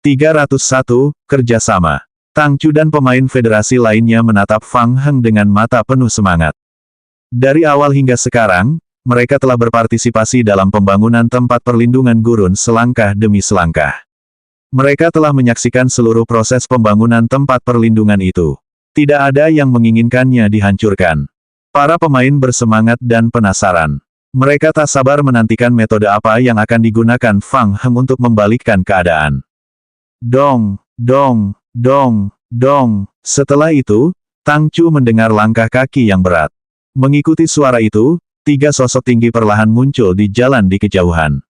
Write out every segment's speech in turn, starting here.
301. Kerjasama. Tang Chu dan pemain federasi lainnya menatap Fang Heng dengan mata penuh semangat. Dari awal hingga sekarang, mereka telah berpartisipasi dalam pembangunan tempat perlindungan gurun selangkah demi selangkah. Mereka telah menyaksikan seluruh proses pembangunan tempat perlindungan itu. Tidak ada yang menginginkannya dihancurkan. Para pemain bersemangat dan penasaran. Mereka tak sabar menantikan metode apa yang akan digunakan Fang Heng untuk membalikkan keadaan. Dong, dong, dong, dong. Setelah itu, Tang Chu mendengar langkah kaki yang berat. Mengikuti suara itu, 3 sosok tinggi perlahan muncul di jalan di kejauhan.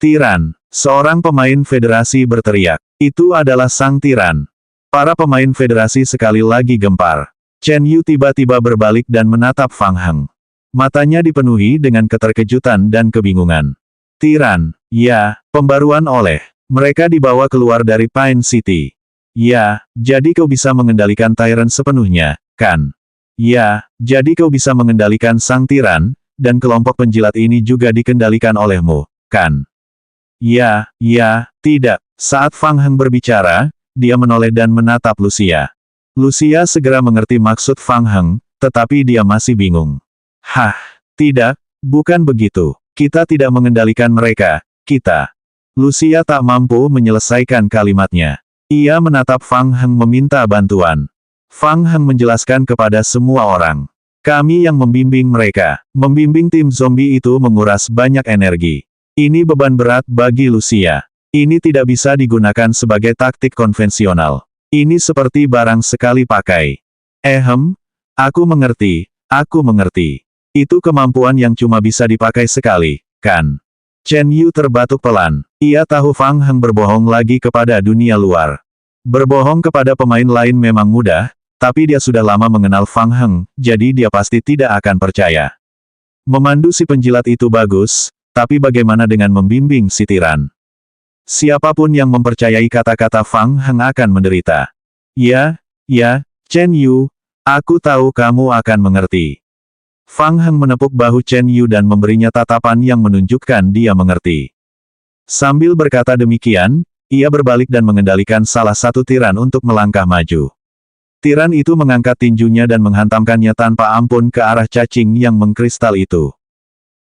Tiran, seorang pemain federasi berteriak. Itu adalah sang tiran. Para pemain federasi sekali lagi gempar. Chen Yu tiba-tiba berbalik dan menatap Fang Heng. Matanya dipenuhi dengan keterkejutan dan kebingungan. Tiran, ya, pembaruan oleh. Mereka dibawa keluar dari Pine City. Ya, jadi kau bisa mengendalikan Tyrant sepenuhnya, kan? Ya, jadi kau bisa mengendalikan sang tiran, dan kelompok penjilat ini juga dikendalikan olehmu, kan? Ya, tidak. Saat Fang Heng berbicara, dia menoleh dan menatap Lucia. Lucia segera mengerti maksud Fang Heng, tetapi dia masih bingung. Hah, tidak, bukan begitu. Kita tidak mengendalikan mereka, kita. Lucia tak mampu menyelesaikan kalimatnya. Ia menatap Fang Heng meminta bantuan. Fang Heng menjelaskan kepada semua orang. Kami yang membimbing mereka. Membimbing tim zombie itu menguras banyak energi. Ini beban berat bagi Lucia. Ini tidak bisa digunakan sebagai taktik konvensional. Ini seperti barang sekali pakai. Aku mengerti, aku mengerti. Itu kemampuan yang cuma bisa dipakai sekali, kan? Chen Yu terbatuk pelan. Ia tahu Fang Heng berbohong lagi kepada dunia luar. Berbohong kepada pemain lain memang mudah, tapi dia sudah lama mengenal Fang Heng, jadi dia pasti tidak akan percaya. Memandu si penjilat itu bagus, tapi bagaimana dengan membimbing si tiran? Siapapun yang mempercayai kata-kata Fang Heng akan menderita. Ya, Chen Yu, aku tahu kamu akan mengerti. Fang Heng menepuk bahu Chen Yu dan memberinya tatapan yang menunjukkan dia mengerti. Sambil berkata demikian, ia berbalik dan mengendalikan salah satu tiran untuk melangkah maju. Tiran itu mengangkat tinjunya dan menghantamkannya tanpa ampun ke arah cacing yang mengkristal itu.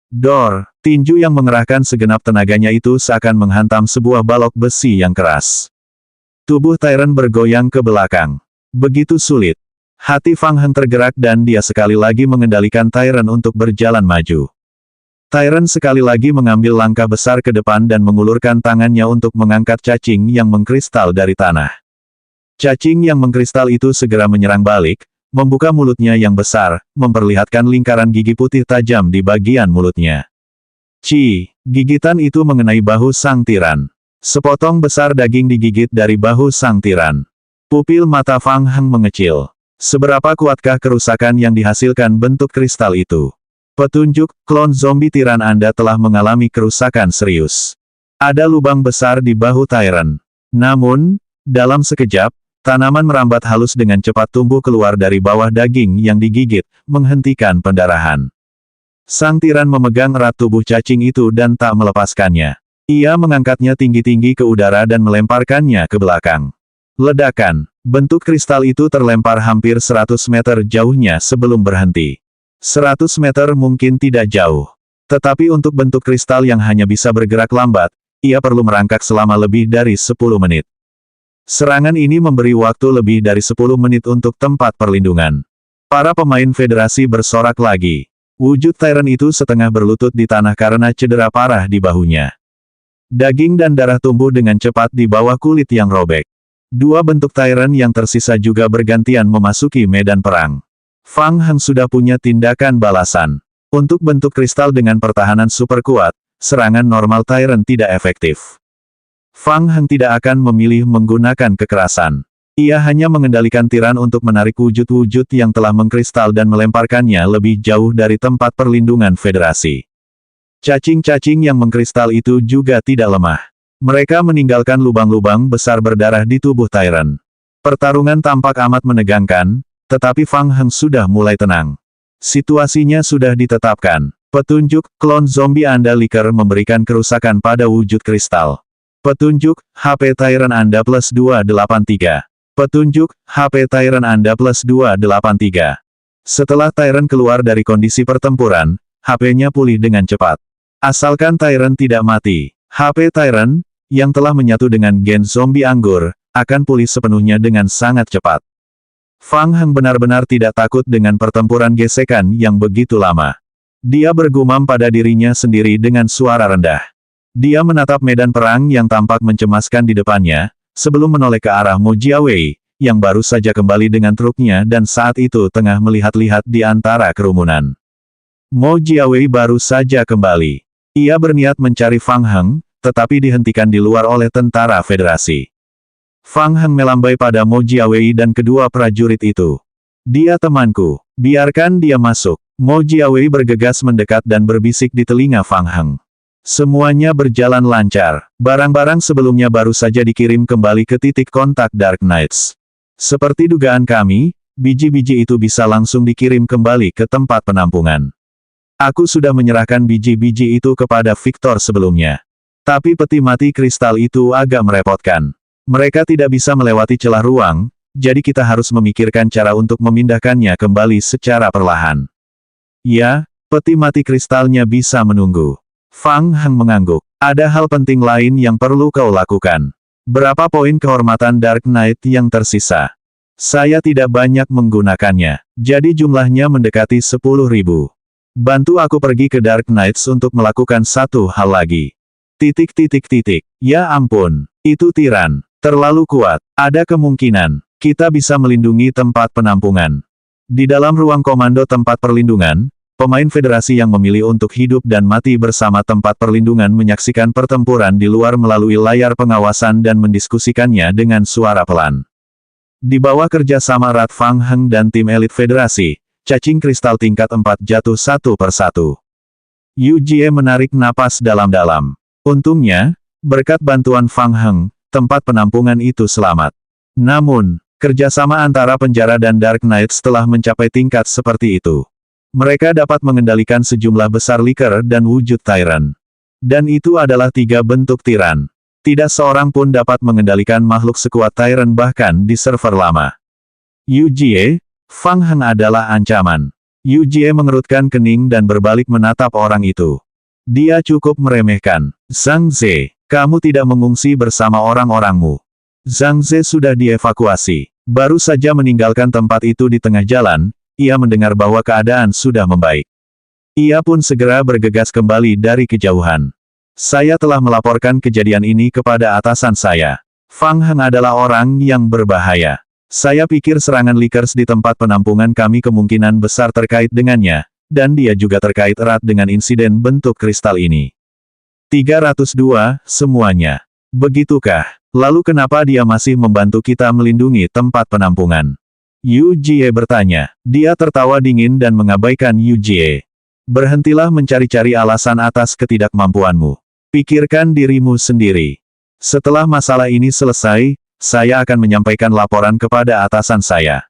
Dor, tinju yang mengerahkan segenap tenaganya itu seakan menghantam sebuah balok besi yang keras. Tubuh Tyrant bergoyang ke belakang. Begitu sulit. Hati Fang Heng tergerak dan dia sekali lagi mengendalikan Tyrant untuk berjalan maju. Tyrant sekali lagi mengambil langkah besar ke depan dan mengulurkan tangannya untuk mengangkat cacing yang mengkristal dari tanah. Cacing yang mengkristal itu segera menyerang balik, membuka mulutnya yang besar, memperlihatkan lingkaran gigi putih tajam di bagian mulutnya. Gigitan itu mengenai bahu sang tiran. Sepotong besar daging digigit dari bahu sang tiran. Pupil mata Fang Heng mengecil. Seberapa kuatkah kerusakan yang dihasilkan bentuk kristal itu? Petunjuk, klon zombie tiran Anda telah mengalami kerusakan serius. Ada lubang besar di bahu Tyrant. Namun, dalam sekejap, tanaman merambat halus dengan cepat tumbuh keluar dari bawah daging yang digigit, menghentikan pendarahan. Sang tiran memegang erat tubuh cacing itu dan tak melepaskannya. Ia mengangkatnya tinggi-tinggi ke udara dan melemparkannya ke belakang. Ledakan. Bentuk kristal itu terlempar hampir 100 meter jauhnya sebelum berhenti. 100 meter mungkin tidak jauh. Tetapi untuk bentuk kristal yang hanya bisa bergerak lambat, ia perlu merangkak selama lebih dari 10 menit. Serangan ini memberi waktu lebih dari 10 menit untuk tempat perlindungan. Para pemain federasi bersorak lagi. Wujud Tyrant itu setengah berlutut di tanah karena cedera parah di bahunya. Daging dan darah tumbuh dengan cepat di bawah kulit yang robek. Dua bentuk Tyrant yang tersisa juga bergantian memasuki medan perang. Fang Heng sudah punya tindakan balasan. Untuk bentuk kristal dengan pertahanan super kuat, serangan normal Tyrant tidak efektif. Fang Heng tidak akan memilih menggunakan kekerasan. Ia hanya mengendalikan tiran untuk menarik wujud-wujud yang telah mengkristal dan melemparkannya lebih jauh dari tempat perlindungan federasi. Cacing-cacing yang mengkristal itu juga tidak lemah. Mereka meninggalkan lubang-lubang besar berdarah di tubuh Tyrant. Pertarungan tampak amat menegangkan, tetapi Fang Heng sudah mulai tenang. Situasinya sudah ditetapkan. Petunjuk, klon zombie Anda Liker memberikan kerusakan pada wujud kristal. Petunjuk, HP Tyrant Anda plus 283. Petunjuk, HP Tyrant Anda plus 283. Setelah Tyrant keluar dari kondisi pertempuran, HP-nya pulih dengan cepat. Asalkan Tyrant tidak mati, HP Tyrant, yang telah menyatu dengan gen zombie anggur, akan pulih sepenuhnya dengan sangat cepat. Fang Heng benar-benar tidak takut dengan pertempuran gesekan yang begitu lama. Dia bergumam pada dirinya sendiri dengan suara rendah. Dia menatap medan perang yang tampak mencemaskan di depannya, sebelum menoleh ke arah Mo Jiawei, yang baru saja kembali dengan truknya dan saat itu tengah melihat-lihat di antara kerumunan. Mo Jiawei baru saja kembali. Ia berniat mencari Fang Heng, tetapi dihentikan di luar oleh tentara federasi. Fang Heng melambai pada Mo Jiawei dan kedua prajurit itu. Dia temanku, biarkan dia masuk. Mo Jiawei bergegas mendekat dan berbisik di telinga Fang Heng. Semuanya berjalan lancar. Barang-barang sebelumnya baru saja dikirim kembali ke titik kontak Dark Knights. Seperti dugaan kami, biji-biji itu bisa langsung dikirim kembali ke tempat penampungan. Aku sudah menyerahkan biji-biji itu kepada Victor sebelumnya. Tapi peti mati kristal itu agak merepotkan. Mereka tidak bisa melewati celah ruang, jadi kita harus memikirkan cara untuk memindahkannya kembali secara perlahan. Ya, peti mati kristalnya bisa menunggu. Fang Heng mengangguk. Ada hal penting lain yang perlu kau lakukan. Berapa poin kehormatan Dark Knight yang tersisa? Saya tidak banyak menggunakannya, jadi jumlahnya mendekati 10.000. Bantu aku pergi ke Dark Knights untuk melakukan satu hal lagi. Ya ampun, itu tiran. Terlalu kuat. Ada kemungkinan kita bisa melindungi tempat penampungan. Di dalam ruang komando tempat perlindungan, pemain federasi yang memilih untuk hidup dan mati bersama tempat perlindungan menyaksikan pertempuran di luar melalui layar pengawasan dan mendiskusikannya dengan suara pelan. Di bawah kerjasama Rat Fang Heng dan tim elit federasi, cacing kristal tingkat 4 jatuh satu persatu. Yu Jie menarik napas dalam-dalam. Untungnya, berkat bantuan Fang Heng, tempat penampungan itu selamat. Namun, kerjasama antara penjara dan Dark Knights telah mencapai tingkat seperti itu. Mereka dapat mengendalikan sejumlah besar liker dan wujud Tyrant. Dan itu adalah 3 bentuk tiran. Tidak seorang pun dapat mengendalikan makhluk sekuat Tyrant bahkan di server lama. Yu Jie, Fang Heng adalah ancaman. Yu Jie mengerutkan kening dan berbalik menatap orang itu. Dia cukup meremehkan. Zhang Ze, kamu tidak mengungsi bersama orang-orangmu. Zhang Ze sudah dievakuasi. Baru saja meninggalkan tempat itu di tengah jalan, ia mendengar bahwa keadaan sudah membaik. Ia pun segera bergegas kembali dari kejauhan. Saya telah melaporkan kejadian ini kepada atasan saya. Fang Heng adalah orang yang berbahaya. Saya pikir serangan Likers di tempat penampungan kami kemungkinan besar terkait dengannya, dan dia juga terkait erat dengan insiden bentuk kristal ini. 302, semuanya. Begitukah? Lalu kenapa dia masih membantu kita melindungi tempat penampungan? Yu Jie bertanya. Dia tertawa dingin dan mengabaikan Yu Jie. Berhentilah mencari-cari alasan atas ketidakmampuanmu. Pikirkan dirimu sendiri. Setelah masalah ini selesai, saya akan menyampaikan laporan kepada atasan saya.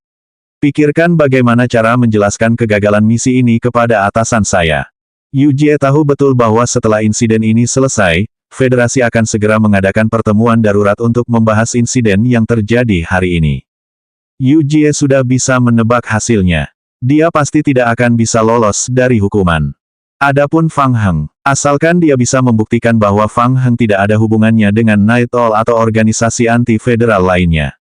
Pikirkan bagaimana cara menjelaskan kegagalan misi ini kepada atasan saya. Yu Jie tahu betul bahwa setelah insiden ini selesai, Federasi akan segera mengadakan pertemuan darurat untuk membahas insiden yang terjadi hari ini. Yu Jie sudah bisa menebak hasilnya. Dia pasti tidak akan bisa lolos dari hukuman. Adapun Fang Heng, asalkan dia bisa membuktikan bahwa Fang Heng tidak ada hubungannya dengan Night Owl atau organisasi anti-federal lainnya.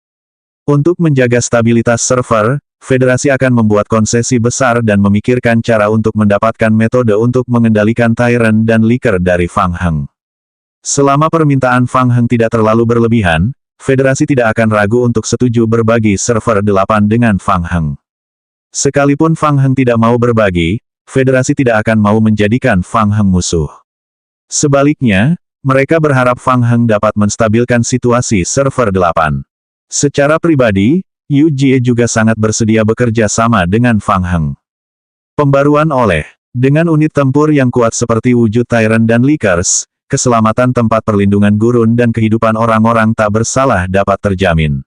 Untuk menjaga stabilitas server, Federasi akan membuat konsesi besar dan memikirkan cara untuk mendapatkan metode untuk mengendalikan Tyrant dan Liker dari Fang Heng. Selama permintaan Fang Heng tidak terlalu berlebihan, Federasi tidak akan ragu untuk setuju berbagi server 8 dengan Fang Heng. Sekalipun Fang Heng tidak mau berbagi, Federasi tidak akan mau menjadikan Fang Heng musuh. Sebaliknya, mereka berharap Fang Heng dapat menstabilkan situasi server 8. Secara pribadi, Yu Jie juga sangat bersedia bekerja sama dengan Fang Heng. Pembaruan oleh, dengan unit tempur yang kuat seperti wujud Tyrant dan Likers, keselamatan tempat perlindungan gurun dan kehidupan orang-orang tak bersalah dapat terjamin.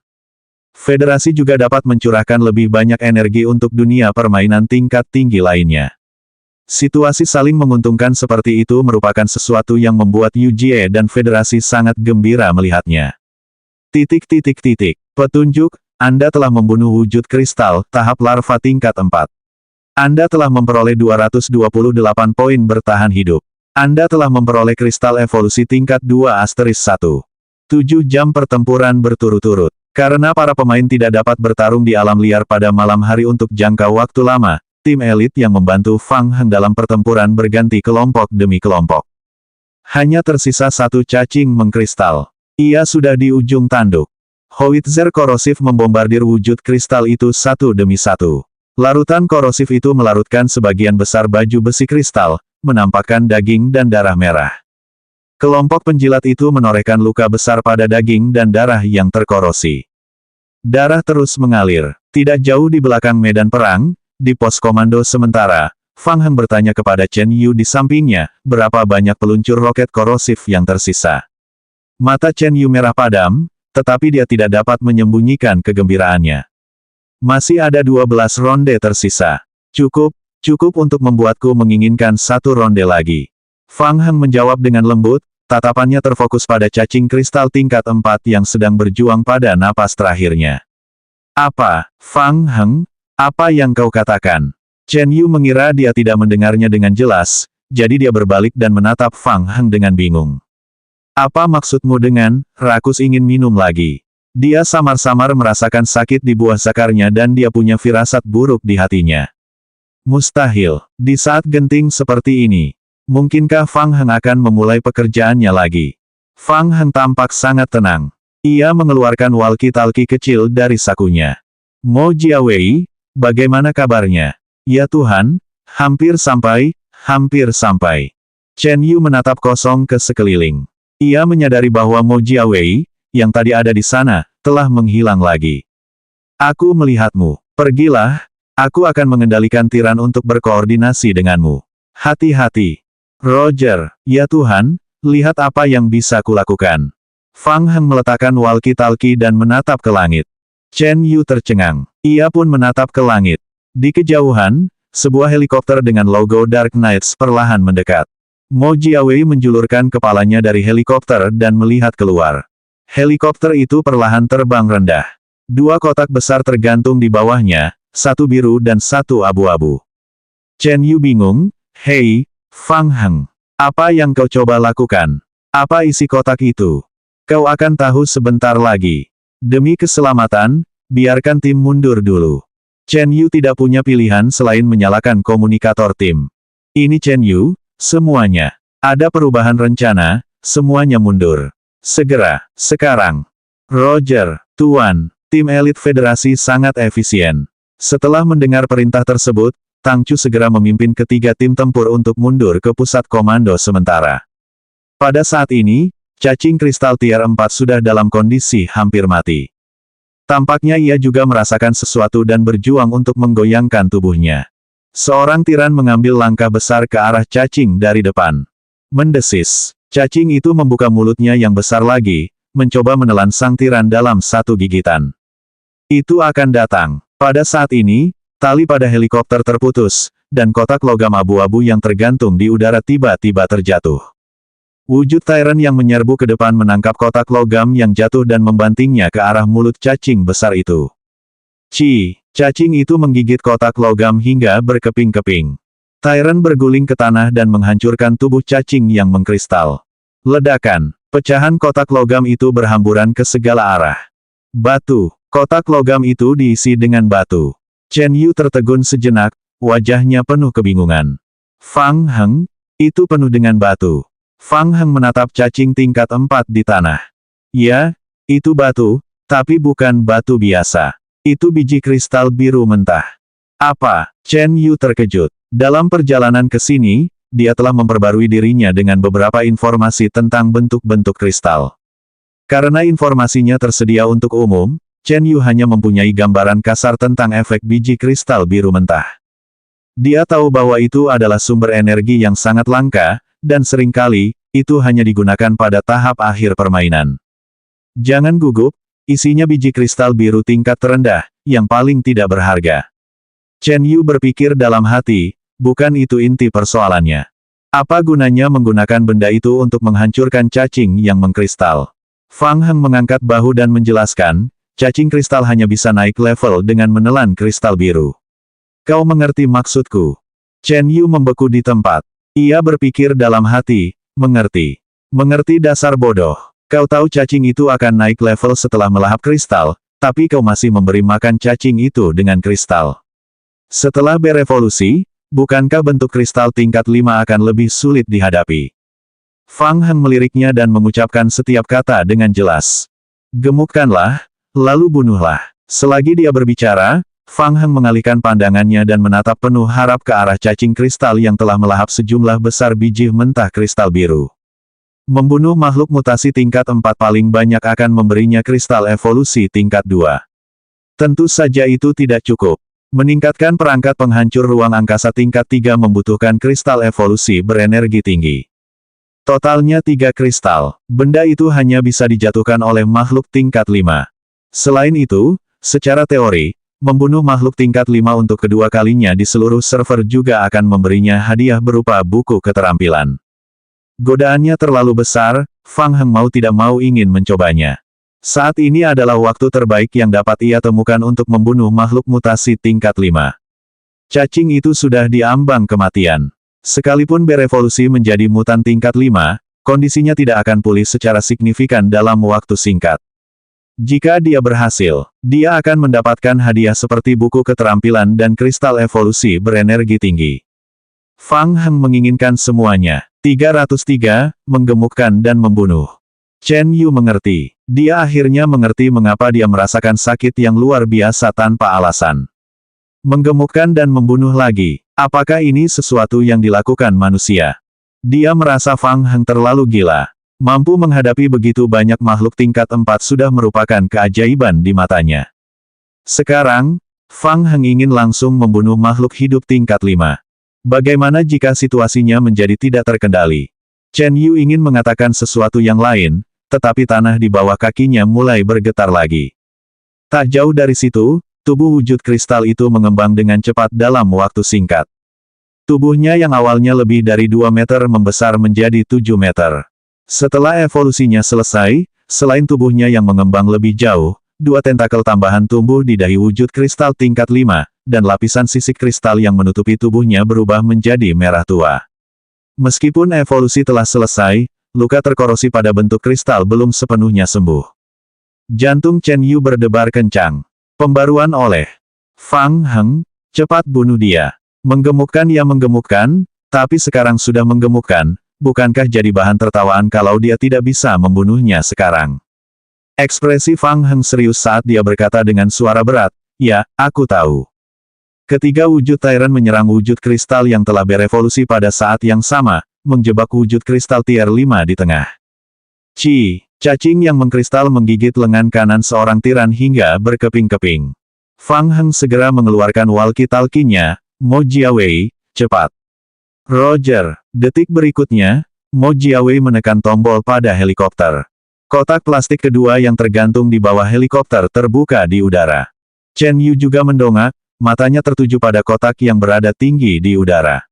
Federasi juga dapat mencurahkan lebih banyak energi untuk dunia permainan tingkat tinggi lainnya. Situasi saling menguntungkan seperti itu merupakan sesuatu yang membuat Yu Jie dan Federasi sangat gembira melihatnya. Petunjuk, Anda telah membunuh wujud kristal, tahap larva tingkat 4. Anda telah memperoleh 228 poin bertahan hidup. Anda telah memperoleh kristal evolusi tingkat 2*1. 7 jam pertempuran berturut-turut. Karena para pemain tidak dapat bertarung di alam liar pada malam hari untuk jangka waktu lama, tim elit yang membantu Fang Heng dalam pertempuran berganti kelompok demi kelompok. Hanya tersisa satu cacing mengkristal. Ia sudah di ujung tanduk. Howitzer korosif membombardir wujud kristal itu satu demi satu. Larutan korosif itu melarutkan sebagian besar baju besi kristal, menampakkan daging dan darah merah. Kelompok penjilat itu menorehkan luka besar pada daging dan darah yang terkorosi. Darah terus mengalir. Tidak jauh di belakang medan perang, di pos komando sementara, Fang Heng bertanya kepada Chen Yu di sampingnya, berapa banyak peluncur roket korosif yang tersisa. Mata Chen Yu merah padam, tetapi dia tidak dapat menyembunyikan kegembiraannya. Masih ada 12 ronde tersisa. Cukup untuk membuatku menginginkan satu ronde lagi. Fang Heng menjawab dengan lembut, tatapannya terfokus pada cacing kristal tingkat 4 yang sedang berjuang pada napas terakhirnya. Apa, Fang Heng? Apa yang kau katakan? Chen Yu mengira dia tidak mendengarnya dengan jelas, jadi dia berbalik dan menatap Fang Heng dengan bingung. Apa maksudmu dengan, rakus ingin minum lagi? Dia samar-samar merasakan sakit di buah zakarnya dan dia punya firasat buruk di hatinya. Mustahil, di saat genting seperti ini. Mungkinkah Fang Heng akan memulai pekerjaannya lagi? Fang Heng tampak sangat tenang. Ia mengeluarkan walkie-talkie kecil dari sakunya. Mo Jiawei, bagaimana kabarnya? Ya Tuhan, hampir sampai. Chen Yu menatap kosong ke sekeliling. Ia menyadari bahwa Mo Jiawei, yang tadi ada di sana, telah menghilang lagi. Aku melihatmu. Pergilah, aku akan mengendalikan tiran untuk berkoordinasi denganmu. Hati-hati. Roger, ya Tuhan, lihat apa yang bisa kulakukan. Fang Heng meletakkan walkie-talkie dan menatap ke langit. Chen Yu tercengang. Ia pun menatap ke langit. Di kejauhan, sebuah helikopter dengan logo Dark Knights perlahan mendekat. Mo Jiawei menjulurkan kepalanya dari helikopter dan melihat keluar. Helikopter itu perlahan terbang rendah. 2 kotak besar tergantung di bawahnya, satu biru dan satu abu-abu. Chen Yu bingung, hei, Fang Heng. Apa yang kau coba lakukan? Apa isi kotak itu? Kau akan tahu sebentar lagi. Demi keselamatan, biarkan tim mundur dulu. Chen Yu tidak punya pilihan selain menyalakan komunikator tim. Ini Chen Yu, semuanya. Ada perubahan rencana, semuanya mundur. Segera, sekarang. Roger, Tuan, tim elit federasi sangat efisien. Setelah mendengar perintah tersebut, Tang Chu segera memimpin ketiga tim tempur untuk mundur ke pusat komando sementara. Pada saat ini, cacing kristal tier 4 sudah dalam kondisi hampir mati. Tampaknya ia juga merasakan sesuatu dan berjuang untuk menggoyangkan tubuhnya. Seorang tiran mengambil langkah besar ke arah cacing dari depan. Mendesis. Cacing itu membuka mulutnya yang besar lagi, mencoba menelan sang tiran dalam satu gigitan. Itu akan datang. Pada saat ini, tali pada helikopter terputus, dan kotak logam abu-abu yang tergantung di udara tiba-tiba terjatuh. Wujud Tyrant yang menyerbu ke depan menangkap kotak logam yang jatuh dan membantingnya ke arah mulut cacing besar itu. Cacing itu menggigit kotak logam hingga berkeping-keping. Tyrant berguling ke tanah dan menghancurkan tubuh cacing yang mengkristal. Ledakan. Pecahan kotak logam itu berhamburan ke segala arah. Batu. Kotak logam itu diisi dengan batu. Chen Yu tertegun sejenak, wajahnya penuh kebingungan. Fang Heng, itu penuh dengan batu. Fang Heng menatap cacing tingkat 4 di tanah. Ya, itu batu, tapi bukan batu biasa. Itu biji kristal biru mentah. Apa? Chen Yu terkejut. Dalam perjalanan ke sini, dia telah memperbarui dirinya dengan beberapa informasi tentang bentuk-bentuk kristal. Karena informasinya tersedia untuk umum, Chen Yu hanya mempunyai gambaran kasar tentang efek biji kristal biru mentah. Dia tahu bahwa itu adalah sumber energi yang sangat langka, dan seringkali, itu hanya digunakan pada tahap akhir permainan. Jangan gugup, isinya biji kristal biru tingkat terendah, yang paling tidak berharga. Chen Yu berpikir dalam hati, bukan itu inti persoalannya. Apa gunanya menggunakan benda itu untuk menghancurkan cacing yang mengkristal? Fang Heng mengangkat bahu dan menjelaskan, cacing kristal hanya bisa naik level dengan menelan kristal biru. Kau mengerti maksudku? Chen Yu membeku di tempat. Ia berpikir dalam hati, mengerti. Mengerti dasar bodoh. Kau tahu cacing itu akan naik level setelah melahap kristal, tapi kau masih memberi makan cacing itu dengan kristal. Setelah berevolusi, bukankah bentuk kristal tingkat 5 akan lebih sulit dihadapi? Fang Heng meliriknya dan mengucapkan setiap kata dengan jelas. Gemukkanlah, lalu bunuhlah. Selagi dia berbicara, Fang Heng mengalihkan pandangannya dan menatap penuh harap ke arah cacing kristal yang telah melahap sejumlah besar biji mentah kristal biru. Membunuh makhluk mutasi tingkat 4 paling banyak akan memberinya kristal evolusi tingkat 2. Tentu saja itu tidak cukup. Meningkatkan perangkat penghancur ruang angkasa tingkat 3 membutuhkan kristal evolusi berenergi tinggi. Totalnya 3 kristal. Benda itu hanya bisa dijatuhkan oleh makhluk tingkat 5. Selain itu, secara teori, membunuh makhluk tingkat 5 untuk kedua kalinya di seluruh server juga akan memberinya hadiah berupa buku keterampilan. Godaannya terlalu besar, Fang Heng mau tidak mau ingin mencobanya. Saat ini adalah waktu terbaik yang dapat ia temukan untuk membunuh makhluk mutasi tingkat 5. Cacing itu sudah diambang kematian. Sekalipun berevolusi menjadi mutan tingkat 5, kondisinya tidak akan pulih secara signifikan dalam waktu singkat. Jika dia berhasil, dia akan mendapatkan hadiah seperti buku keterampilan dan kristal evolusi berenergi tinggi. Fang Heng menginginkan semuanya. 303, menggemukkan dan membunuh. Chen Yu mengerti. Dia akhirnya mengerti mengapa dia merasakan sakit yang luar biasa tanpa alasan. Menggemukkan dan membunuh lagi. Apakah ini sesuatu yang dilakukan manusia? Dia merasa Fang Heng terlalu gila. Mampu menghadapi begitu banyak makhluk tingkat 4 sudah merupakan keajaiban di matanya. Sekarang, Fang Heng ingin langsung membunuh makhluk hidup tingkat 5. Bagaimana jika situasinya menjadi tidak terkendali? Chen Yu ingin mengatakan sesuatu yang lain, tetapi tanah di bawah kakinya mulai bergetar lagi. Tak jauh dari situ, tubuh wujud kristal itu mengembang dengan cepat dalam waktu singkat. Tubuhnya yang awalnya lebih dari 2 meter membesar menjadi 7 meter. Setelah evolusinya selesai, selain tubuhnya yang mengembang lebih jauh, 2 tentakel tambahan tumbuh di dahi wujud kristal tingkat 5, dan lapisan sisik kristal yang menutupi tubuhnya berubah menjadi merah tua. Meskipun evolusi telah selesai, luka terkorosi pada bentuk kristal belum sepenuhnya sembuh. Jantung Chen Yu berdebar kencang. Pembaruan oleh Fang Heng, cepat bunuh dia. Menggemukkan ya menggemukkan, tapi sekarang sudah menggemukkan, bukankah jadi bahan tertawaan kalau dia tidak bisa membunuhnya sekarang? Ekspresi Fang Heng serius saat dia berkata dengan suara berat, ya, aku tahu. Ketiga wujud Tyrant menyerang wujud kristal yang telah berevolusi pada saat yang sama, menjebak wujud kristal tier 5 di tengah. Cacing yang mengkristal menggigit lengan kanan seorang tiran hingga berkeping-keping. Fang Heng segera mengeluarkan walkie-talkie-nya, Mo Jiawei, cepat. Roger. Detik berikutnya, Mo Jiawei menekan tombol pada helikopter. Kotak plastik kedua yang tergantung di bawah helikopter terbuka di udara. Chen Yu juga mendongak, matanya tertuju pada kotak yang berada tinggi di udara.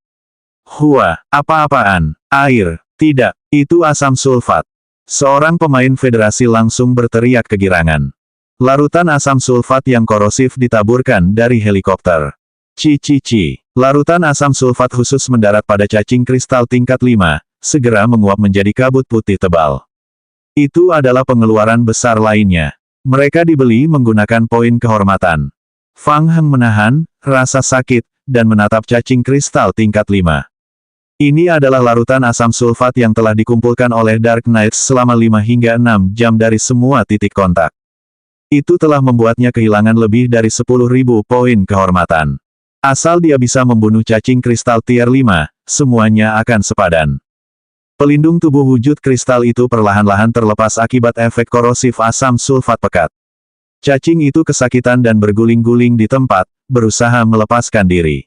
Hua, apa-apaan? Air. Tidak, itu asam sulfat. Seorang pemain federasi langsung berteriak kegirangan. Larutan asam sulfat yang korosif ditaburkan dari helikopter. Larutan asam sulfat khusus mendarat pada cacing kristal tingkat 5, segera menguap menjadi kabut putih tebal. Itu adalah pengeluaran besar lainnya. Mereka dibeli menggunakan poin kehormatan. Fang Heng menahan rasa sakit, dan menatap cacing kristal tingkat 5. Ini adalah larutan asam sulfat yang telah dikumpulkan oleh Dark Knights selama 5 hingga 6 jam dari semua titik kontak. Itu telah membuatnya kehilangan lebih dari 10.000 poin kehormatan. Asal dia bisa membunuh cacing kristal tier 5, semuanya akan sepadan. Pelindung tubuh wujud kristal itu perlahan-lahan terlepas akibat efek korosif asam sulfat pekat. Cacing itu kesakitan dan berguling-guling di tempat, berusaha melepaskan diri.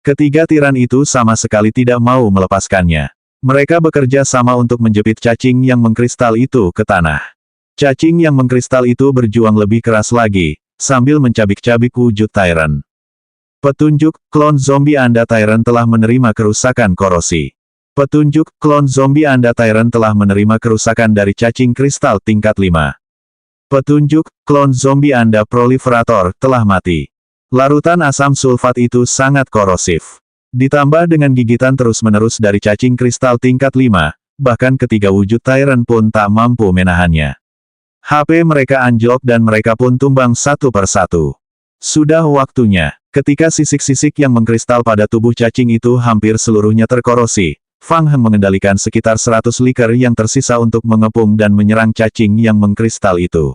Ketiga tiran itu sama sekali tidak mau melepaskannya. Mereka bekerja sama untuk menjepit cacing yang mengkristal itu ke tanah. Cacing yang mengkristal itu berjuang lebih keras lagi, sambil mencabik-cabik wujud Tyrant. Petunjuk, klon zombie Anda Tyrant telah menerima kerusakan korosi. Petunjuk, klon zombie Anda Tyrant telah menerima kerusakan dari cacing kristal tingkat 5. Petunjuk, klon zombie Anda Proliferator telah mati. Larutan asam sulfat itu sangat korosif. Ditambah dengan gigitan terus-menerus dari cacing kristal tingkat 5, bahkan ketiga wujud Tyrant pun tak mampu menahannya. HP mereka anjlok dan mereka pun tumbang satu persatu. Sudah waktunya. Ketika sisik-sisik yang mengkristal pada tubuh cacing itu hampir seluruhnya terkorosi, Fang Heng mengendalikan sekitar 100 liker yang tersisa untuk mengepung dan menyerang cacing yang mengkristal itu.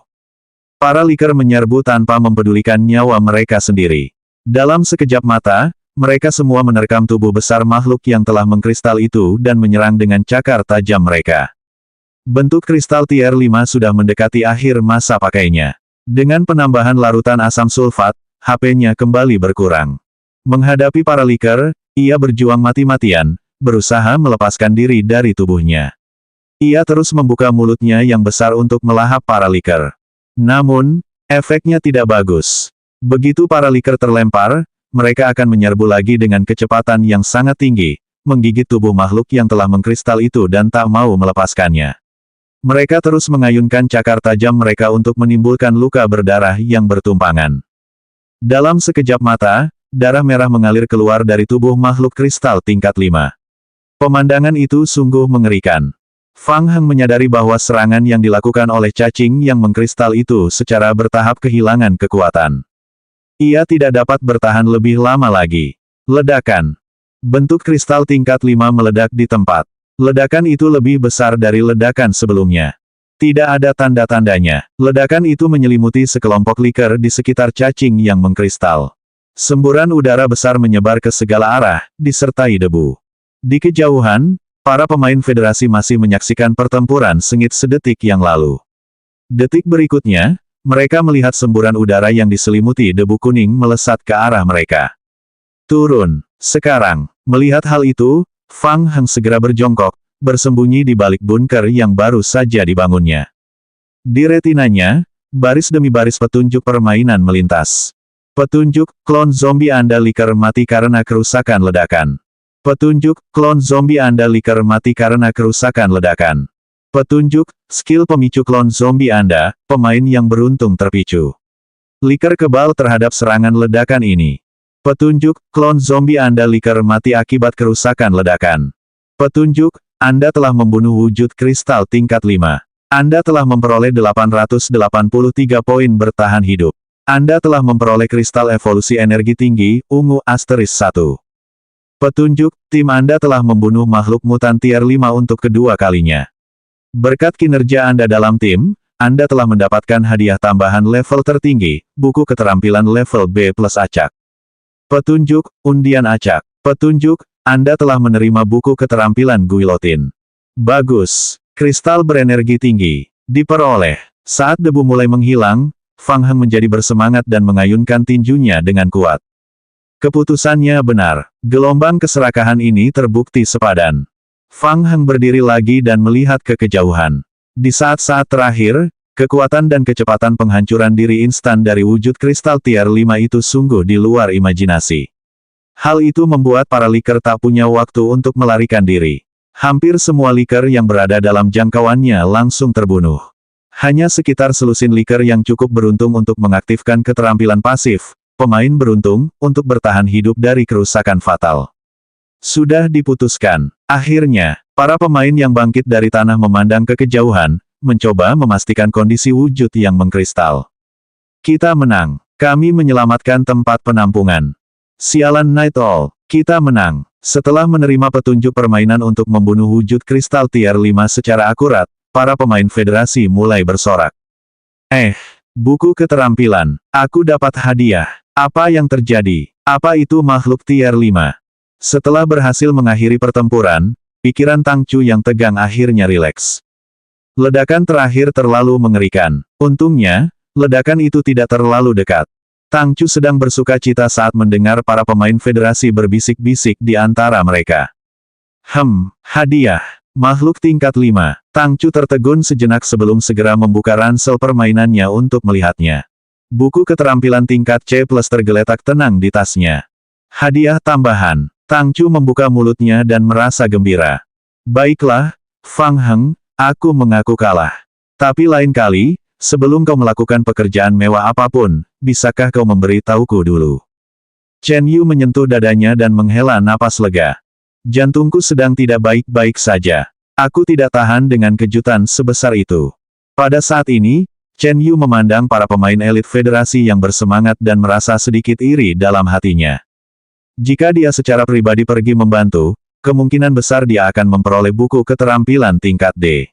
Para liker menyerbu tanpa mempedulikan nyawa mereka sendiri. Dalam sekejap mata, mereka semua menerkam tubuh besar makhluk yang telah mengkristal itu dan menyerang dengan cakar tajam mereka. Bentuk kristal tier 5 sudah mendekati akhir masa pakainya. Dengan penambahan larutan asam sulfat, HP-nya kembali berkurang. Menghadapi para liker, ia berjuang mati-matian, berusaha melepaskan diri dari tubuhnya. Ia terus membuka mulutnya yang besar untuk melahap para liker. Namun, efeknya tidak bagus. Begitu para liker terlempar, mereka akan menyerbu lagi dengan kecepatan yang sangat tinggi, menggigit tubuh makhluk yang telah mengkristal itu dan tak mau melepaskannya. Mereka terus mengayunkan cakar tajam mereka untuk menimbulkan luka berdarah yang bertumpangan. Dalam sekejap mata, darah merah mengalir keluar dari tubuh makhluk kristal tingkat 5. Pemandangan itu sungguh mengerikan. Fang Heng menyadari bahwa serangan yang dilakukan oleh cacing yang mengkristal itu secara bertahap kehilangan kekuatan. Ia tidak dapat bertahan lebih lama lagi. Ledakan. Bentuk kristal tingkat 5 meledak di tempat. Ledakan itu lebih besar dari ledakan sebelumnya. Tidak ada tanda-tandanya. Ledakan itu menyelimuti sekelompok liker di sekitar cacing yang mengkristal. Semburan udara besar menyebar ke segala arah, disertai debu. Di kejauhan, para pemain federasi masih menyaksikan pertempuran sengit sedetik yang lalu. Detik berikutnya, mereka melihat semburan udara yang diselimuti debu kuning melesat ke arah mereka. Turun. Sekarang, melihat hal itu, Fang Heng segera berjongkok, bersembunyi di balik bunker yang baru saja dibangunnya. Di retinanya, baris demi baris petunjuk permainan melintas. Petunjuk, klon zombie Anda liker mati karena kerusakan ledakan. Petunjuk, klon zombie Anda liker mati karena kerusakan ledakan. Petunjuk, skill pemicu klon zombie Anda, pemain yang beruntung terpicu. Liker kebal terhadap serangan ledakan ini. Petunjuk, klon zombie Anda liker mati akibat kerusakan ledakan. Petunjuk, Anda telah membunuh wujud kristal tingkat 5. Anda telah memperoleh 883 poin bertahan hidup. Anda telah memperoleh kristal evolusi energi tinggi, ungu asteris 1. Petunjuk, tim Anda telah membunuh makhluk mutan tier 5 untuk kedua kalinya. Berkat kinerja Anda dalam tim, Anda telah mendapatkan hadiah tambahan level tertinggi, buku keterampilan level B+ acak. Petunjuk, undian acak. Petunjuk, Anda telah menerima buku keterampilan guillotine. Bagus. Kristal berenergi tinggi. Diperoleh. Saat debu mulai menghilang, Fang Heng menjadi bersemangat dan mengayunkan tinjunya dengan kuat. Keputusannya benar. Gelombang keserakahan ini terbukti sepadan. Fang Heng berdiri lagi dan melihat ke kejauhan. Di saat-saat terakhir, kekuatan dan kecepatan penghancuran diri instan dari wujud kristal tier 5 itu sungguh di luar imajinasi. Hal itu membuat para liker tak punya waktu untuk melarikan diri. Hampir semua liker yang berada dalam jangkauannya langsung terbunuh. Hanya sekitar selusin liker yang cukup beruntung untuk mengaktifkan keterampilan pasif, pemain beruntung, untuk bertahan hidup dari kerusakan fatal. Sudah diputuskan. Akhirnya, para pemain yang bangkit dari tanah memandang ke kejauhan, mencoba memastikan kondisi wujud yang mengkristal. Kita menang. Kami menyelamatkan tempat penampungan. Sialan Night Owl, kita menang. Setelah menerima petunjuk permainan untuk membunuh wujud kristal tier 5 secara akurat, para pemain federasi mulai bersorak. Buku keterampilan. Aku dapat hadiah. Apa yang terjadi? Apa itu makhluk tier 5? Setelah berhasil mengakhiri pertempuran, pikiran Tang Chu yang tegang akhirnya rileks. Ledakan terakhir terlalu mengerikan. Untungnya, ledakan itu tidak terlalu dekat. Tang Chu sedang bersuka cita saat mendengar para pemain federasi berbisik-bisik di antara mereka. Hadiah. Makhluk tingkat 5. Tang Chu tertegun sejenak sebelum segera membuka ransel permainannya untuk melihatnya. Buku keterampilan tingkat C+ tergeletak tenang di tasnya. Hadiah tambahan. Tang Chu membuka mulutnya dan merasa gembira. Baiklah, Fang Heng, aku mengaku kalah. Tapi lain kali, sebelum kau melakukan pekerjaan mewah apapun, bisakah kau memberi tahuku dulu? Chen Yu menyentuh dadanya dan menghela napas lega. Jantungku sedang tidak baik-baik saja. Aku tidak tahan dengan kejutan sebesar itu. Pada saat ini, Chen Yu memandang para pemain elit federasi yang bersemangat dan merasa sedikit iri dalam hatinya. Jika dia secara pribadi pergi membantu, kemungkinan besar dia akan memperoleh buku keterampilan tingkat D.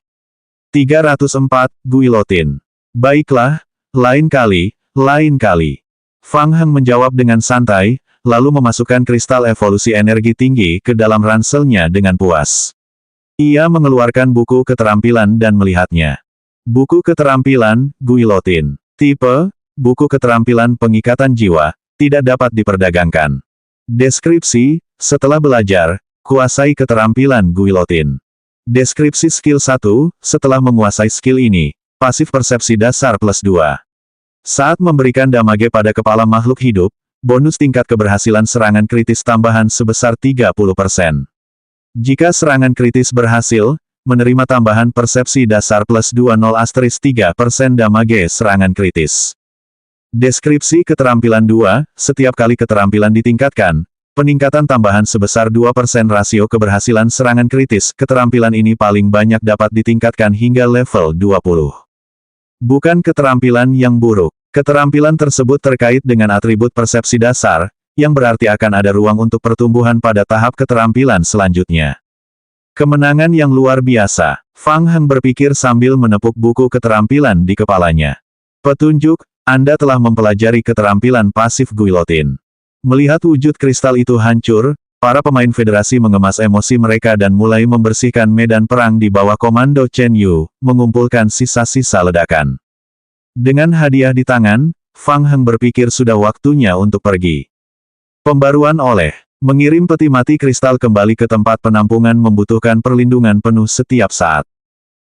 304, Guillotine. Baiklah, lain kali, lain kali. Fang Heng menjawab dengan santai, lalu memasukkan kristal evolusi energi tinggi ke dalam ranselnya dengan puas. Ia mengeluarkan buku keterampilan dan melihatnya. Buku keterampilan, Guillotine. Tipe, buku keterampilan pengikatan jiwa, tidak dapat diperdagangkan. Deskripsi, setelah belajar, kuasai keterampilan Guillotine. Deskripsi skill 1, setelah menguasai skill ini, pasif persepsi dasar +2. Saat memberikan damage pada kepala makhluk hidup, bonus tingkat keberhasilan serangan kritis tambahan sebesar 30%. Jika serangan kritis berhasil, menerima tambahan persepsi dasar +2 0*3% damage serangan kritis. Deskripsi keterampilan 2, setiap kali keterampilan ditingkatkan, peningkatan tambahan sebesar 2% rasio keberhasilan serangan kritis. Keterampilan ini paling banyak dapat ditingkatkan hingga level 20. Bukan keterampilan yang buruk. Keterampilan tersebut terkait dengan atribut persepsi dasar, yang berarti akan ada ruang untuk pertumbuhan pada tahap keterampilan selanjutnya. Kemenangan yang luar biasa. Fang Heng berpikir sambil menepuk buku keterampilan di kepalanya. Petunjuk, Anda telah mempelajari keterampilan pasif Guillotine. Melihat wujud kristal itu hancur, para pemain federasi mengemas emosi mereka dan mulai membersihkan medan perang di bawah komando Chen Yu, mengumpulkan sisa-sisa ledakan. Dengan hadiah di tangan, Fang Heng berpikir sudah waktunya untuk pergi. Pembaruan oleh mengirim peti mati kristal kembali ke tempat penampungan membutuhkan perlindungan penuh setiap saat.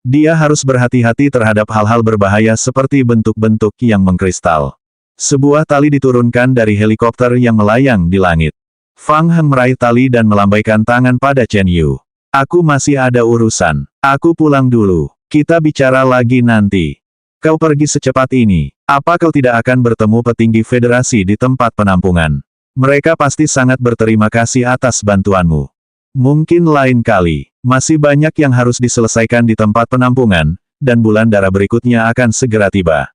Dia harus berhati-hati terhadap hal-hal berbahaya seperti bentuk-bentuk yang mengkristal. Sebuah tali diturunkan dari helikopter yang melayang di langit. Fang Heng meraih tali dan melambaikan tangan pada Chen Yu. Aku masih ada urusan. Aku pulang dulu. Kita bicara lagi nanti. Kau pergi secepat ini. Apa kau tidak akan bertemu petinggi federasi di tempat penampungan? Mereka pasti sangat berterima kasih atas bantuanmu. Mungkin lain kali. Masih banyak yang harus diselesaikan di tempat penampungan, dan bulan darah berikutnya akan segera tiba.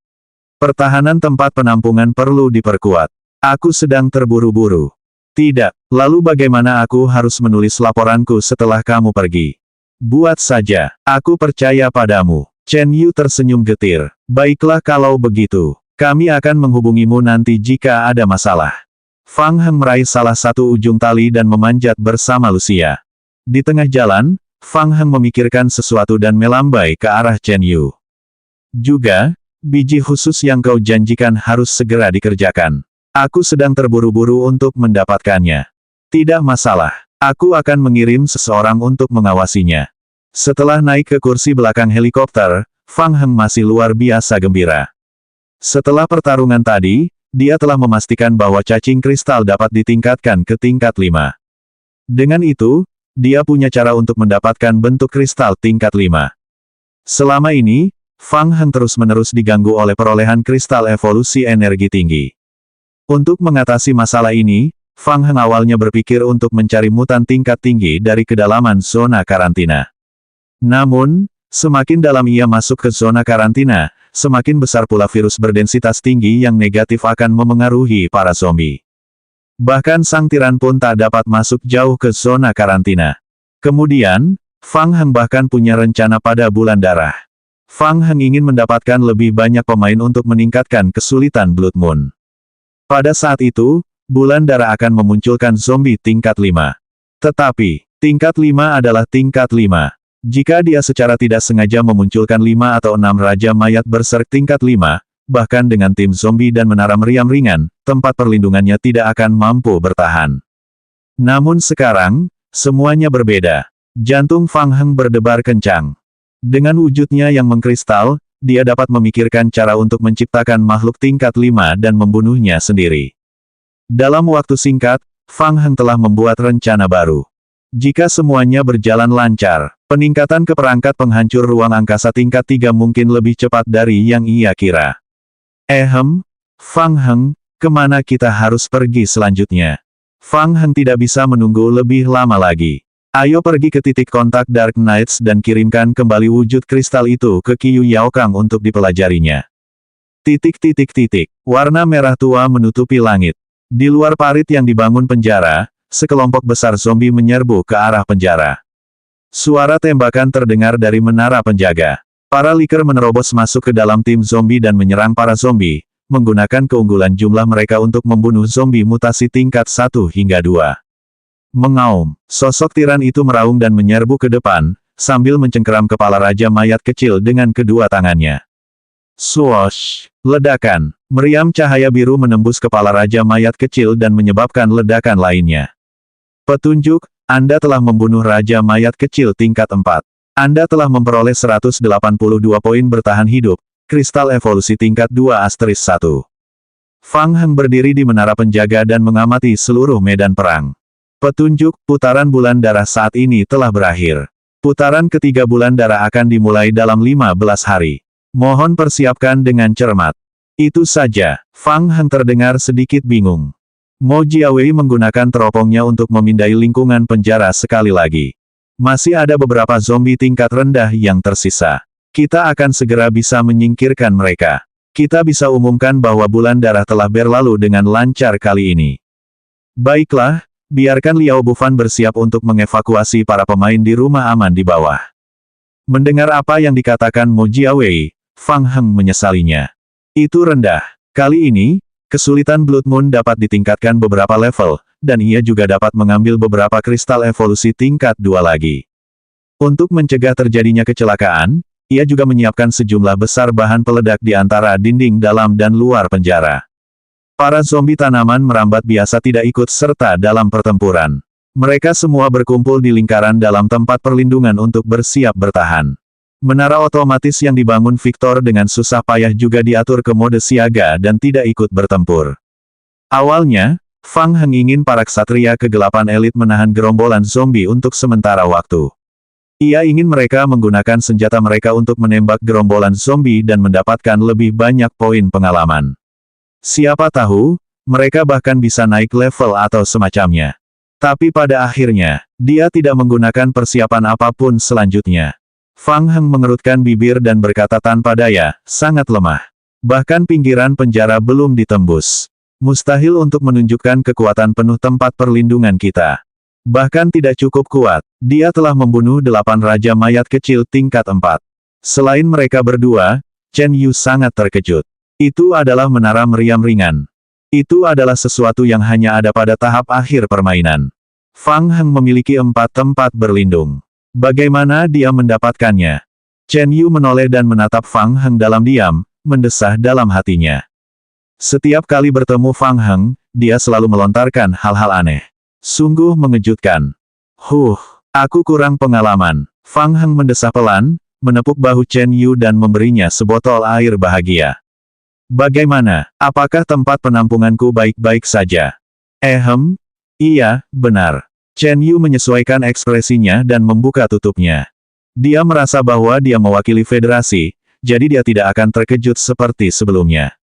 Pertahanan tempat penampungan perlu diperkuat. Aku sedang terburu-buru. Tidak, lalu bagaimana aku harus menulis laporanku setelah kamu pergi? Buat saja, aku percaya padamu. Chen Yu tersenyum getir. Baiklah kalau begitu. Kami akan menghubungimu nanti jika ada masalah. Fang Heng meraih salah satu ujung tali dan memanjat bersama Lucia. Di tengah jalan, Fang Heng memikirkan sesuatu dan melambai ke arah Chen Yu. Juga, biji khusus yang kau janjikan harus segera dikerjakan. Aku sedang terburu-buru untuk mendapatkannya. Tidak masalah. Aku akan mengirim seseorang untuk mengawasinya. Setelah naik ke kursi belakang helikopter, Fang Heng masih luar biasa gembira. Setelah pertarungan tadi, dia telah memastikan bahwa cacing kristal dapat ditingkatkan ke tingkat 5. Dengan itu, dia punya cara untuk mendapatkan bentuk kristal tingkat 5. Selama ini, Fang Heng terus-menerus diganggu oleh perolehan kristal evolusi energi tinggi. Untuk mengatasi masalah ini, Fang Heng awalnya berpikir untuk mencari mutan tingkat tinggi dari kedalaman zona karantina. Namun, semakin dalam ia masuk ke zona karantina, semakin besar pula virus berdensitas tinggi yang negatif akan memengaruhi para zombie. Bahkan sang tiran pun tak dapat masuk jauh ke zona karantina. Kemudian, Fang Heng bahkan punya rencana pada bulan darah. Fang Heng ingin mendapatkan lebih banyak pemain untuk meningkatkan kesulitan Blood Moon. Pada saat itu, bulan darah akan memunculkan zombie tingkat 5. Tetapi, tingkat 5 adalah tingkat 5. Jika dia secara tidak sengaja memunculkan 5 atau 6 Raja Mayat Berserk tingkat 5, bahkan dengan tim zombie dan menara meriam ringan, tempat perlindungannya tidak akan mampu bertahan. Namun sekarang, semuanya berbeda. Jantung Fang Heng berdebar kencang. Dengan wujudnya yang mengkristal, dia dapat memikirkan cara untuk menciptakan makhluk tingkat 5 dan membunuhnya sendiri. Dalam waktu singkat, Fang Heng telah membuat rencana baru. Jika semuanya berjalan lancar, peningkatan ke perangkat penghancur ruang angkasa tingkat 3 mungkin lebih cepat dari yang ia kira. Fang Heng, kemana kita harus pergi selanjutnya? Fang Heng tidak bisa menunggu lebih lama lagi. Ayo pergi ke titik kontak Dark Knights dan kirimkan kembali wujud kristal itu ke Qiyu Yaokang untuk dipelajarinya. Warna merah tua menutupi langit. Di luar parit yang dibangun penjara, sekelompok besar zombie menyerbu ke arah penjara. Suara tembakan terdengar dari menara penjaga. Para liker menerobos masuk ke dalam tim zombie dan menyerang para zombie, menggunakan keunggulan jumlah mereka untuk membunuh zombie mutasi tingkat 1 hingga 2. Mengaum, sosok tiran itu meraung dan menyerbu ke depan, sambil mencengkeram kepala Raja Mayat kecil dengan kedua tangannya. Swoosh! Ledakan. Meriam cahaya biru menembus kepala Raja Mayat kecil dan menyebabkan ledakan lainnya. Petunjuk, Anda telah membunuh Raja Mayat kecil tingkat 4. Anda telah memperoleh 182 poin bertahan hidup, kristal evolusi tingkat 2*1. Fang Heng berdiri di menara penjaga dan mengamati seluruh medan perang. Petunjuk, putaran bulan darah saat ini telah berakhir. Putaran ketiga bulan darah akan dimulai dalam 15 hari. Mohon persiapkan dengan cermat. Itu saja, Fang Heng terdengar sedikit bingung. Mo Jiawei menggunakan teropongnya untuk memindai lingkungan penjara sekali lagi. Masih ada beberapa zombie tingkat rendah yang tersisa. Kita akan segera bisa menyingkirkan mereka. Kita bisa umumkan bahwa bulan darah telah berlalu dengan lancar kali ini. Baiklah. Biarkan Liao Bufan bersiap untuk mengevakuasi para pemain di rumah aman di bawah. Mendengar apa yang dikatakan Mo Jiawei, Fang Heng menyesalinya. Itu rendah. Kali ini, kesulitan Blood Moon dapat ditingkatkan beberapa level, dan ia juga dapat mengambil beberapa kristal evolusi tingkat 2 lagi. Untuk mencegah terjadinya kecelakaan, ia juga menyiapkan sejumlah besar bahan peledak di antara dinding dalam dan luar penjara. Para zombie tanaman merambat biasa tidak ikut serta dalam pertempuran. Mereka semua berkumpul di lingkaran dalam tempat perlindungan untuk bersiap bertahan. Menara otomatis yang dibangun Victor dengan susah payah juga diatur ke mode siaga dan tidak ikut bertempur. Awalnya, Fang Heng ingin para ksatria kegelapan elit menahan gerombolan zombie untuk sementara waktu. Ia ingin mereka menggunakan senjata mereka untuk menembak gerombolan zombie dan mendapatkan lebih banyak poin pengalaman. Siapa tahu, mereka bahkan bisa naik level atau semacamnya. Tapi pada akhirnya, dia tidak menggunakan persiapan apapun selanjutnya. Fang Heng mengerutkan bibir dan berkata tanpa daya, sangat lemah. Bahkan pinggiran penjara belum ditembus. Mustahil untuk menunjukkan kekuatan penuh tempat perlindungan kita. Bahkan tidak cukup kuat, dia telah membunuh 8 Raja Mayat kecil tingkat 4. Selain mereka berdua, Chen Yu sangat terkejut. Itu adalah menara meriam ringan. Itu adalah sesuatu yang hanya ada pada tahap akhir permainan. Fang Heng memiliki 4 tempat berlindung. Bagaimana dia mendapatkannya? Chen Yu menoleh dan menatap Fang Heng dalam diam, mendesah dalam hatinya. Setiap kali bertemu Fang Heng, dia selalu melontarkan hal-hal aneh. Sungguh mengejutkan. Aku kurang pengalaman. Fang Heng mendesah pelan, menepuk bahu Chen Yu dan memberinya sebotol air bahagia. Bagaimana? Apakah tempat penampunganku baik-baik saja? Iya, benar. Chen Yu menyesuaikan ekspresinya dan membuka tutupnya. Dia merasa bahwa dia mewakili federasi, jadi dia tidak akan terkejut seperti sebelumnya.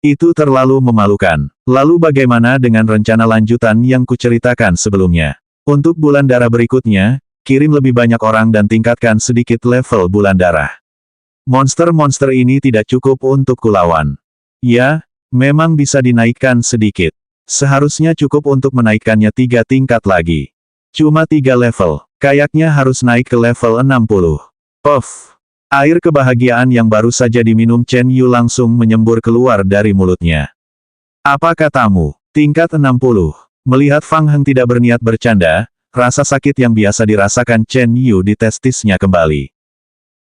Itu terlalu memalukan. Lalu bagaimana dengan rencana lanjutan yang kuceritakan sebelumnya? Untuk bulan darah berikutnya, kirim lebih banyak orang dan tingkatkan sedikit level bulan darah. Monster-monster ini tidak cukup untuk kulawan. Ya, memang bisa dinaikkan sedikit. Seharusnya cukup untuk menaikkannya 3 tingkat lagi. Cuma 3 level, kayaknya harus naik ke level 60. Puff. Air kebahagiaan yang baru saja diminum Chen Yu langsung menyembur keluar dari mulutnya. Apa katamu? Tingkat 60. Melihat Fang Heng tidak berniat bercanda, rasa sakit yang biasa dirasakan Chen Yu di testisnya kembali.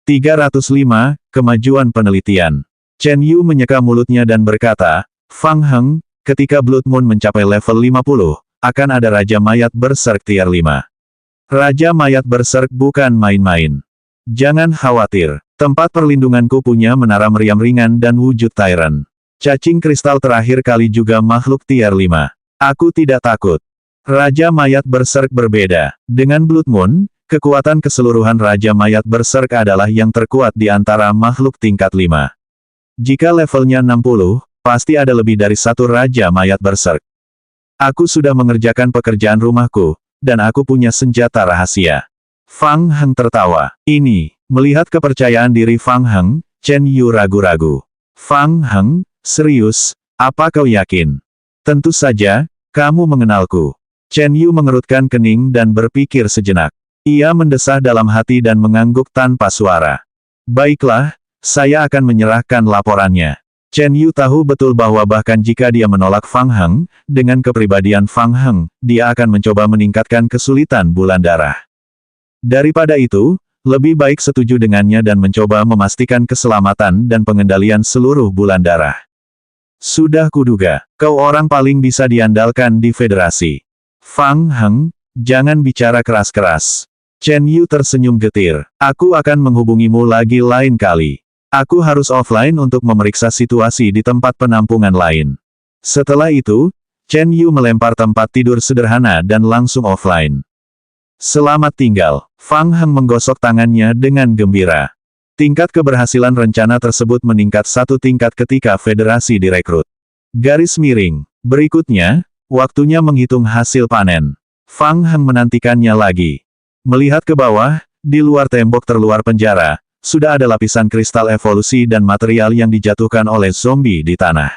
305, kemajuan penelitian. Chen Yu menyeka mulutnya dan berkata, Fang Heng, ketika Blood Moon mencapai level 50, akan ada Raja Mayat Berserk tier 5. Raja Mayat Berserk bukan main-main. Jangan khawatir, tempat perlindunganku punya menara meriam ringan dan wujud Tyrant. Cacing kristal terakhir kali juga makhluk tier 5. Aku tidak takut. Raja Mayat Berserk berbeda. Dengan Blood Moon, kekuatan keseluruhan Raja Mayat Berserk adalah yang terkuat di antara makhluk tingkat 5. Jika levelnya 60, pasti ada lebih dari satu Raja Mayat Berserk. Aku sudah mengerjakan pekerjaan rumahku, dan aku punya senjata rahasia. Fang Heng tertawa. Ini, melihat kepercayaan diri Fang Heng, Chen Yu ragu-ragu. Fang Heng, serius, apa kau yakin? Tentu saja, kamu mengenalku. Chen Yu mengerutkan kening dan berpikir sejenak. Ia mendesah dalam hati dan mengangguk tanpa suara. Baiklah, saya akan menyerahkan laporannya. Chen Yu tahu betul bahwa bahkan jika dia menolak Fang Heng, dengan kepribadian Fang Heng, dia akan mencoba meningkatkan kesulitan bulan darah. Daripada itu, lebih baik setuju dengannya dan mencoba memastikan keselamatan dan pengendalian seluruh bulan darah. Sudah kuduga, kau orang paling bisa diandalkan di federasi. Fang Heng, jangan bicara keras-keras. Chen Yu tersenyum getir. Aku akan menghubungimu lagi lain kali. Aku harus offline untuk memeriksa situasi di tempat penampungan lain. Setelah itu, Chen Yu melempar tempat tidur sederhana dan langsung offline. Selamat tinggal. Fang Heng menggosok tangannya dengan gembira. Tingkat keberhasilan rencana tersebut meningkat satu tingkat ketika federasi direkrut. Garis miring. Berikutnya, waktunya menghitung hasil panen. Fang Heng menantikannya lagi. Melihat ke bawah, di luar tembok terluar penjara, sudah ada lapisan kristal evolusi dan material yang dijatuhkan oleh zombie di tanah.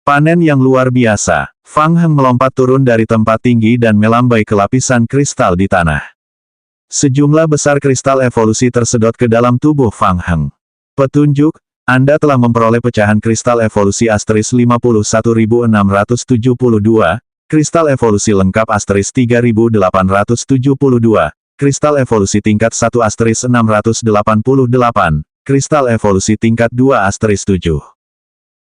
Panen yang luar biasa. Fang Heng melompat turun dari tempat tinggi dan melambai ke lapisan kristal di tanah. Sejumlah besar kristal evolusi tersedot ke dalam tubuh Fang Heng. Petunjuk, Anda telah memperoleh pecahan kristal evolusi asterisk 51672, kristal evolusi lengkap asterisk 3872, kristal evolusi tingkat 1 asterisk 688, kristal evolusi tingkat 2 asterisk 7.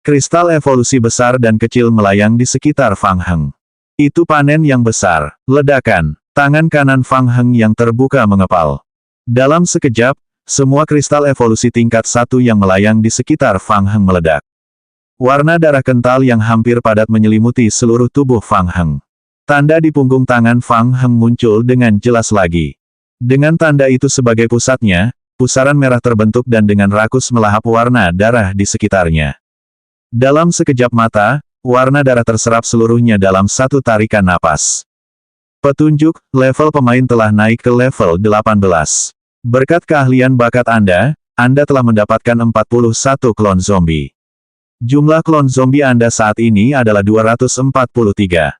Kristal evolusi besar dan kecil melayang di sekitar Fang Heng. Itu panen yang besar. Ledakan. Tangan kanan Fang Heng yang terbuka mengepal. Dalam sekejap, semua kristal evolusi tingkat 1 yang melayang di sekitar Fang Heng meledak. Warna darah kental yang hampir padat menyelimuti seluruh tubuh Fang Heng. Tanda di punggung tangan Fang Heng muncul dengan jelas lagi. Dengan tanda itu sebagai pusatnya, pusaran merah terbentuk dan dengan rakus melahap warna darah di sekitarnya. Dalam sekejap mata, warna darah terserap seluruhnya dalam satu tarikan napas. Petunjuk, level pemain telah naik ke level 18. Berkat keahlian bakat Anda telah mendapatkan 41 klon zombie. Jumlah klon zombie Anda saat ini adalah 243.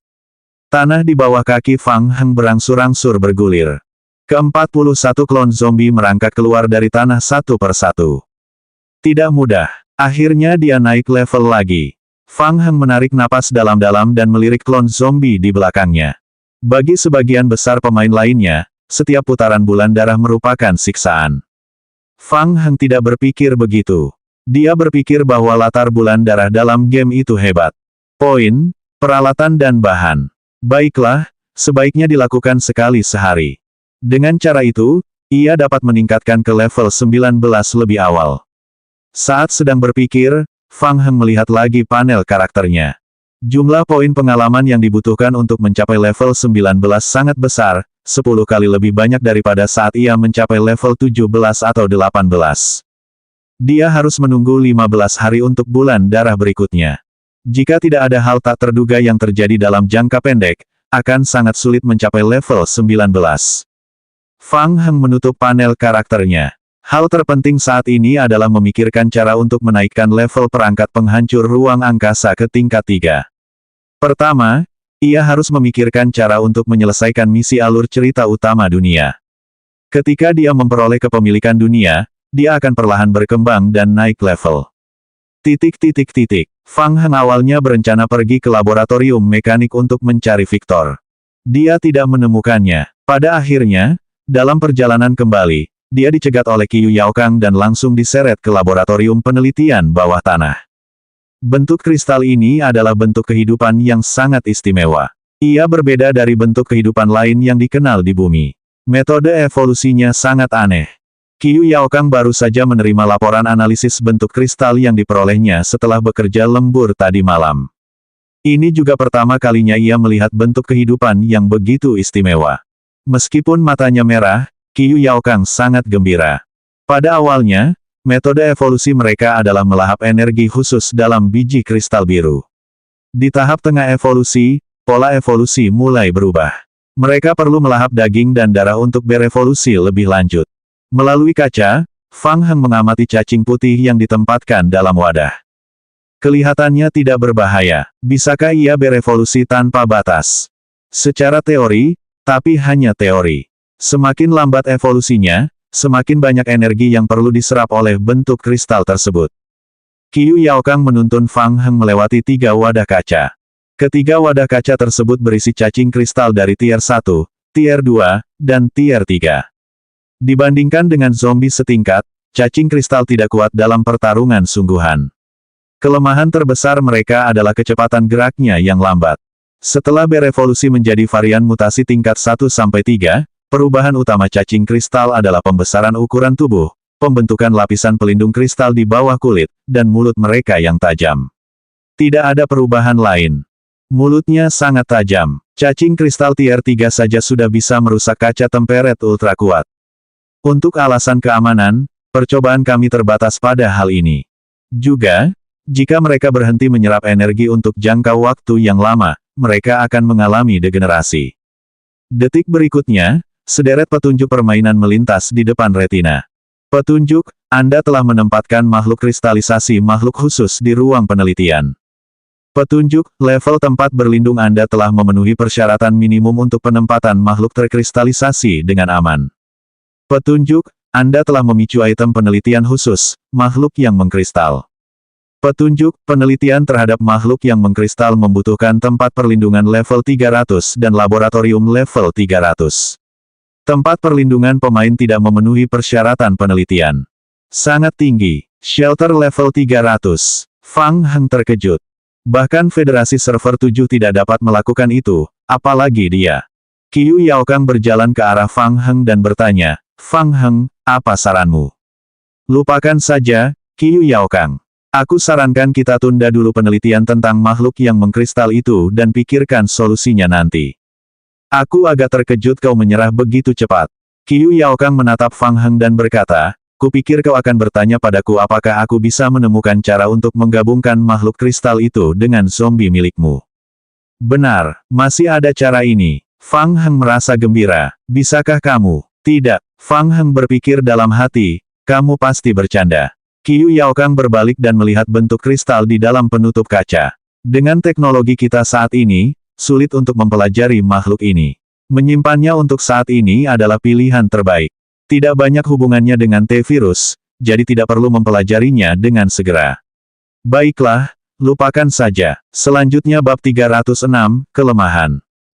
Tanah di bawah kaki Fang Heng berangsur-angsur bergulir. Ke-41 klon zombie merangkak keluar dari tanah satu persatu. Tidak mudah. Akhirnya dia naik level lagi. Fang Heng menarik napas dalam-dalam dan melirik klon zombie di belakangnya. Bagi sebagian besar pemain lainnya, setiap putaran bulan darah merupakan siksaan. Fang Heng tidak berpikir begitu. Dia berpikir bahwa latar bulan darah dalam game itu hebat. Poin, peralatan dan bahan. Baiklah, sebaiknya dilakukan sekali sehari. Dengan cara itu, ia dapat meningkatkan ke level 19 lebih awal. Saat sedang berpikir, Fang Heng melihat lagi panel karakternya. Jumlah poin pengalaman yang dibutuhkan untuk mencapai level 19 sangat besar, 10 kali lebih banyak daripada saat ia mencapai level 17 atau 18. Dia harus menunggu 15 hari untuk bulan darah berikutnya. Jika tidak ada hal tak terduga yang terjadi dalam jangka pendek, akan sangat sulit mencapai level 19. Fang Heng menutup panel karakternya. Hal terpenting saat ini adalah memikirkan cara untuk menaikkan level perangkat penghancur ruang angkasa ke tingkat 3. Pertama, ia harus memikirkan cara untuk menyelesaikan misi alur cerita utama dunia. Ketika dia memperoleh kepemilikan dunia, dia akan perlahan berkembang dan naik level. Fang Heng awalnya berencana pergi ke laboratorium mekanik untuk mencari Victor. Dia tidak menemukannya. Pada akhirnya, dalam perjalanan kembali, dia dicegat oleh Qiu Yaokang dan langsung diseret ke laboratorium penelitian bawah tanah. Bentuk kristal ini adalah bentuk kehidupan yang sangat istimewa. Ia berbeda dari bentuk kehidupan lain yang dikenal di bumi. Metode evolusinya sangat aneh. Qiu Yaokang baru saja menerima laporan analisis bentuk kristal yang diperolehnya setelah bekerja lembur tadi malam. Ini juga pertama kalinya ia melihat bentuk kehidupan yang begitu istimewa. Meskipun matanya merah, Qiu Yaokang sangat gembira. Pada awalnya, metode evolusi mereka adalah melahap energi khusus dalam biji kristal biru. Di tahap tengah evolusi, pola evolusi mulai berubah. Mereka perlu melahap daging dan darah untuk berevolusi lebih lanjut. Melalui kaca, Fang Heng mengamati cacing putih yang ditempatkan dalam wadah. Kelihatannya tidak berbahaya. Bisakah ia berevolusi tanpa batas? Secara teori, tapi hanya teori. Semakin lambat evolusinya, semakin banyak energi yang perlu diserap oleh bentuk kristal tersebut. Qiu Yaokang menuntun Fang Heng melewati 3 wadah kaca. Ketiga wadah kaca tersebut berisi cacing kristal dari tier 1, tier 2, dan tier 3. Dibandingkan dengan zombie setingkat, cacing kristal tidak kuat dalam pertarungan sungguhan. Kelemahan terbesar mereka adalah kecepatan geraknya yang lambat. Setelah berevolusi menjadi varian mutasi tingkat 1-3, perubahan utama cacing kristal adalah pembesaran ukuran tubuh, pembentukan lapisan pelindung kristal di bawah kulit, dan mulut mereka yang tajam. Tidak ada perubahan lain. Mulutnya sangat tajam. Cacing kristal tier 3 saja sudah bisa merusak kaca temperet ultra kuat. Untuk alasan keamanan, percobaan kami terbatas pada hal ini. Juga, jika mereka berhenti menyerap energi untuk jangka waktu yang lama, mereka akan mengalami degenerasi. Detik berikutnya, sederet petunjuk permainan melintas di depan retina. Petunjuk, Anda telah menempatkan makhluk kristalisasi makhluk khusus di ruang penelitian. Petunjuk, level tempat berlindung Anda telah memenuhi persyaratan minimum untuk penempatan makhluk terkristalisasi dengan aman. Petunjuk, Anda telah memicu item penelitian khusus, makhluk yang mengkristal. Petunjuk, penelitian terhadap makhluk yang mengkristal membutuhkan tempat perlindungan level 300 dan laboratorium level 300. Tempat perlindungan pemain tidak memenuhi persyaratan penelitian. Sangat tinggi. Shelter level 300. Fang Heng terkejut. Bahkan Federasi Server 7 tidak dapat melakukan itu, apalagi dia. Qiu Yaokang berjalan ke arah Fang Heng dan bertanya, Fang Heng, apa saranmu? Lupakan saja, Qiu Yaokang. Aku sarankan kita tunda dulu penelitian tentang makhluk yang mengkristal itu dan pikirkan solusinya nanti. Aku agak terkejut kau menyerah begitu cepat. Qiu Yaokang menatap Fang Heng dan berkata, kupikir kau akan bertanya padaku apakah aku bisa menemukan cara untuk menggabungkan makhluk kristal itu dengan zombie milikmu. Benar, masih ada cara ini. Fang Heng merasa gembira. Bisakah kamu? Tidak. Fang Heng berpikir dalam hati, kamu pasti bercanda. Qiu Yaokang berbalik dan melihat bentuk kristal di dalam penutup kaca. Dengan teknologi kita saat ini, sulit untuk mempelajari makhluk ini. Menyimpannya untuk saat ini adalah pilihan terbaik. Tidak banyak hubungannya dengan T-virus, jadi tidak perlu mempelajarinya dengan segera. Baiklah, lupakan saja. Selanjutnya bab 306, kelemahan.